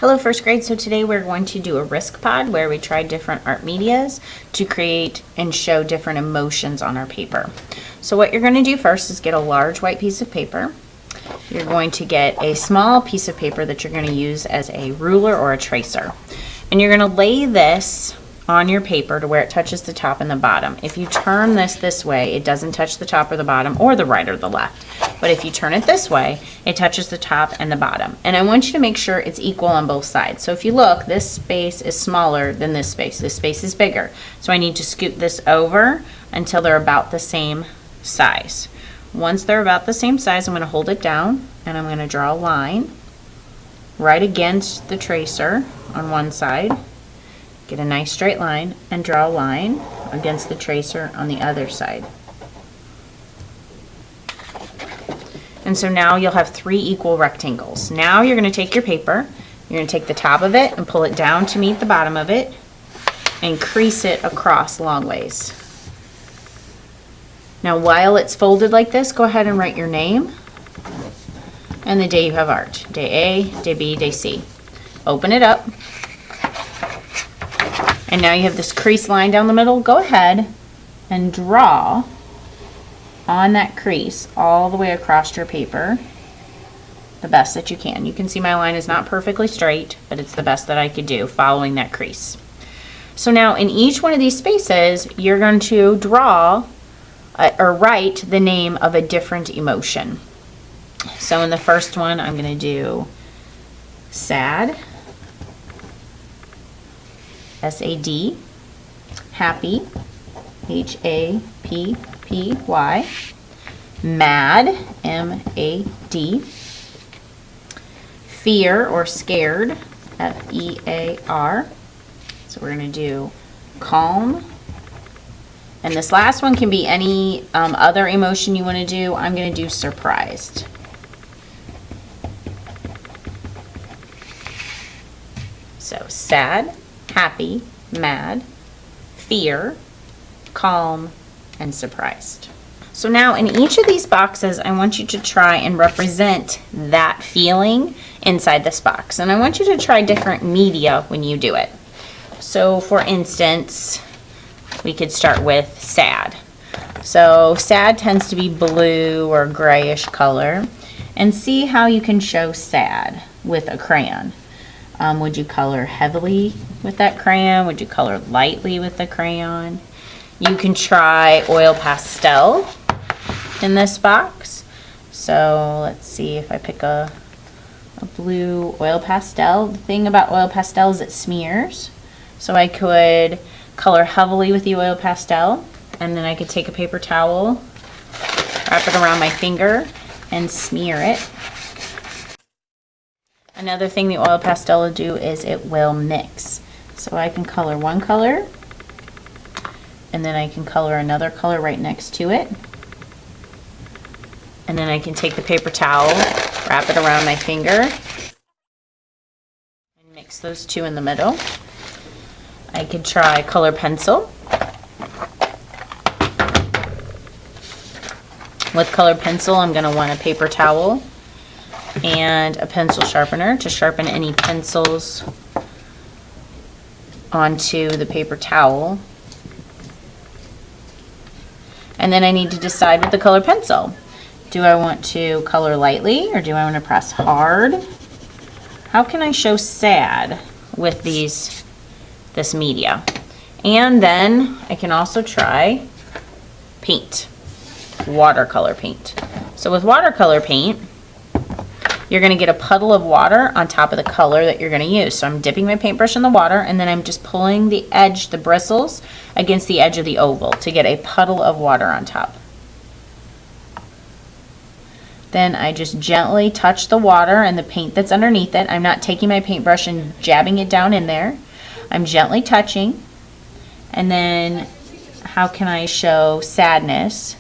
Hello first grade, so today we're going to do a risk pod where we try different art medias to create and show different emotions on our paper. So what you're going to do first is get a large white piece of paper. You're going to get a small piece of paper that you're going to use as a ruler or a tracer. And you're going to lay this on your paper to where it touches the top and the bottom. If you turn this way, it doesn't touch the top or the bottom or the right or the left. But if you turn it this way, it touches the top and the bottom. And I want you to make sure it's equal on both sides. So if you look, this space is smaller than this space. This space is bigger. So I need to scoot this over until they're about the same size. Once they're about the same size, I'm going to hold it down and I'm going to draw a line right against the tracer on one side. Get a nice straight line and draw a line against the tracer on the other side. And so now you'll have 3 equal rectangles. Now you're going to take your paper, you're going to take the top of it and pull it down to meet the bottom of it and crease it across long ways. Now while it's folded like this, go ahead and write your name and the day you have art. Day A, day B, day C. Open it up. And now you have this crease line down the middle. Go ahead and draw on that crease all the way across your paper the best that you can. You can see my line is not perfectly straight, but it's the best that I could do following that crease. So now in each one of these spaces, you're going to draw or write the name of a different emotion. So in the first one, I'm going to do sad, S-A-D, happy, H-A-P-P-Y, mad, M-A-D, fear or scared, F-E-A-R. So we're going to do calm. And this last one can be any other emotion you want to do. I'm going to do surprised. So sad, happy, mad, fear, calm, and surprised. So now in each of these boxes, I want you to try and represent that feeling inside this box. And I want you to try different media when you do it. So for instance, we could start with sad. So sad tends to be blue or grayish color. And see how you can show sad with a crayon. Would you color heavily with that crayon? Would you color lightly with the crayon? You can try oil pastel in this box. So let's see if I pick a blue oil pastel. The thing about oil pastel is it smears. So I could color heavily with the oil pastel, and then I could take a paper towel, wrap it around my finger, and smear it. Another thing the oil pastel will do is it will mix. So I can color one color, and then I can color another color right next to it. And then I can take the paper towel, wrap it around my finger, and mix those two in the middle. I could try color pencil. With color pencil, I'm going to want a paper towel and a pencil sharpener to sharpen any pencils onto the paper towel. And then I need to decide with the color pencil. Do I want to color lightly or do I want to press hard? How can I show sad with this media? And then I can also try paint, watercolor paint. So with watercolor paint, you're going to get a puddle of water on top of the color that you're going to use. So I'm dipping my paintbrush in the water and then I'm just pulling the edge, the bristles, against the edge of the oval to get a puddle of water on top. Then I just gently touch the water and the paint that's underneath it. I'm not taking my paintbrush and jabbing it down in there. I'm gently touching. And then how can I show sadness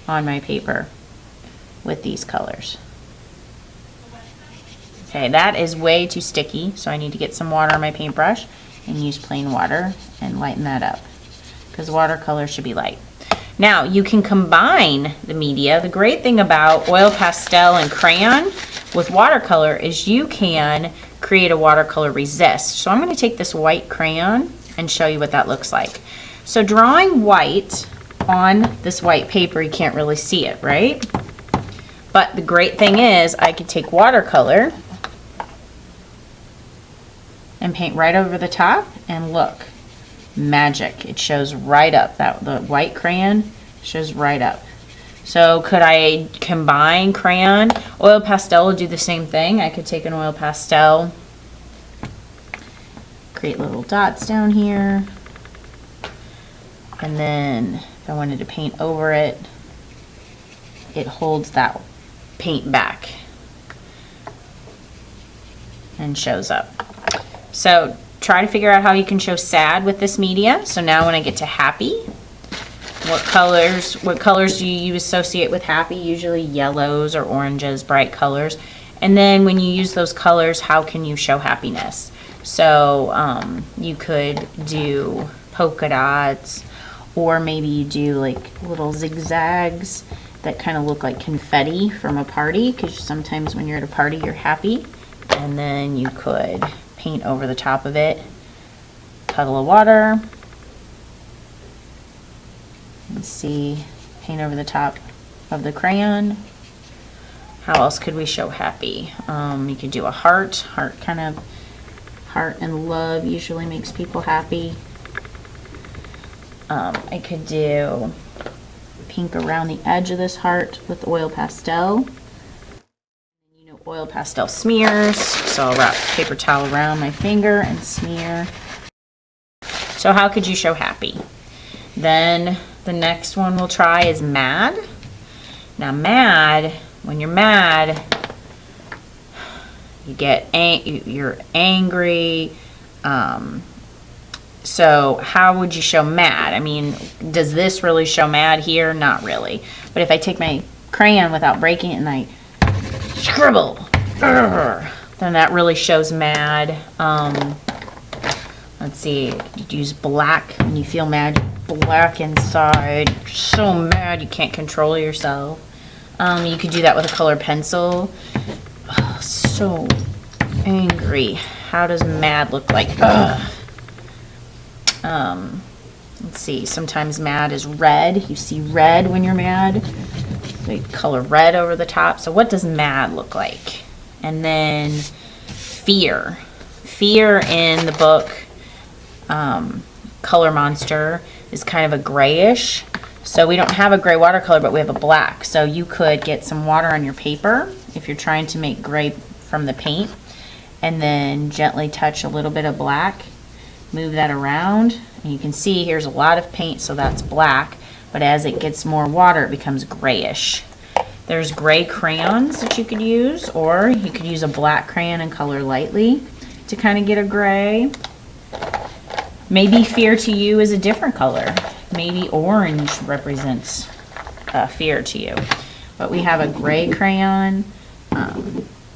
on my paper with these colors? Okay, that is way too sticky, so I need to get some water on my paintbrush and use plain water and lighten that up because watercolor should be light. Now you can combine the media. The great thing about oil pastel and crayon with watercolor is you can create a watercolor resist. So I'm going to take this white crayon and show you what that looks like. So drawing white on this white paper, you can't really see it, right? But the great thing is I could take watercolor and paint right over the top, and look, magic. It shows right up. The white crayon shows right up. So could I combine crayon? Oil pastel will do the same thing. I could take an oil pastel, create little dots down here, and then if I wanted to paint over it, it holds that paint back and shows up. So try to figure out how you can show sad with this media. So now when I get to happy, what colors do you associate with happy? Usually yellows or oranges, bright colors. And then when you use those colors, how can you show happiness? So you could do polka dots, or maybe you do like little zigzags that kind of look like confetti from a party, because sometimes when you're at a party you're happy. And then you could paint over the top of it, puddle of water. Let's see, paint over the top of the crayon. How else could we show happy? You could do a heart. Heart and love usually makes people happy. I could do pink around the edge of this heart with oil pastel. You know, oil pastel smears, so I'll wrap paper towel around my finger and smear. So how could you show happy? Then the next one we'll try is mad. Now mad, when you're mad, you're angry. So how would you show mad? I mean, does this really show mad here? Not really. But if I take my crayon without breaking it and I scribble, then that really shows mad. Let's see, you use black when you feel mad, black inside, you're so mad you can't control yourself. You could do that with a colored pencil. Oh, so angry. How does mad look like? Let's see, sometimes mad is red. You see red when you're mad. They color red over the top. So what does mad look like? And then fear. Fear in the book Color Monster is kind of a grayish. So we don't have a gray watercolor, but we have a black. So you could get some water on your paper if you're trying to make gray from the paint, and then gently touch a little bit of black. Move that around, and you can see here's a lot of paint, so that's black, but as it gets more water it becomes grayish. There's gray crayons that you could use, or you could use a black crayon and color lightly to kind of get a gray. Maybe fear to you is a different color. Maybe orange represents fear to you. But we have a gray crayon.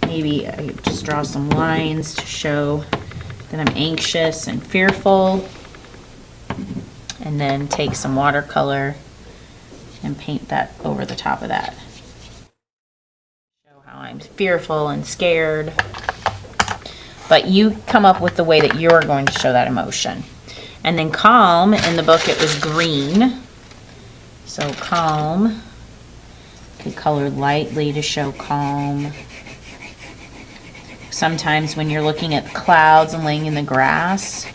Maybe I just draw some lines to show that I'm anxious and fearful, and then take some watercolor and paint that over the top of that. Show how I'm fearful and scared. But you come up with the way that you're going to show that emotion. And then calm, in the book it was green. So calm, could color lightly to show calm. Sometimes when you're looking at the clouds and laying in the grass,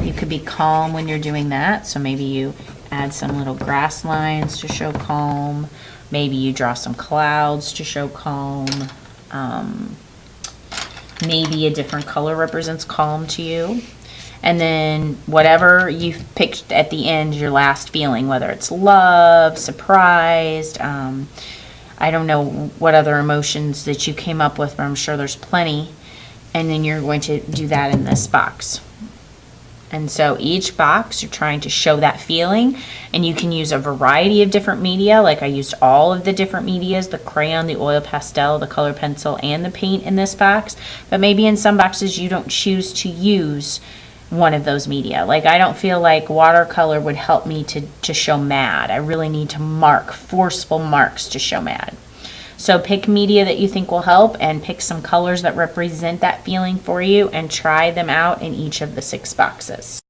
you could be calm when you're doing that. So maybe you add some little grass lines to show calm. Maybe you draw some clouds to show calm. Maybe a different color represents calm to you. And then whatever you've picked at the end, your last feeling, whether it's love, surprised, I don't know what other emotions that you came up with, but I'm sure there's plenty. And then you're going to do that in this box. And so each box, you're trying to show that feeling, and you can use a variety of different media. Like I used all of the different medias, the crayon, the oil pastel, the color pencil, and the paint in this box. But maybe in some boxes you don't choose to use one of those media. Like I don't feel like watercolor would help me to show mad. I really need to mark, forceful marks to show mad. So pick media that you think will help and pick some colors that represent that feeling for you and try them out in each of the 6 boxes.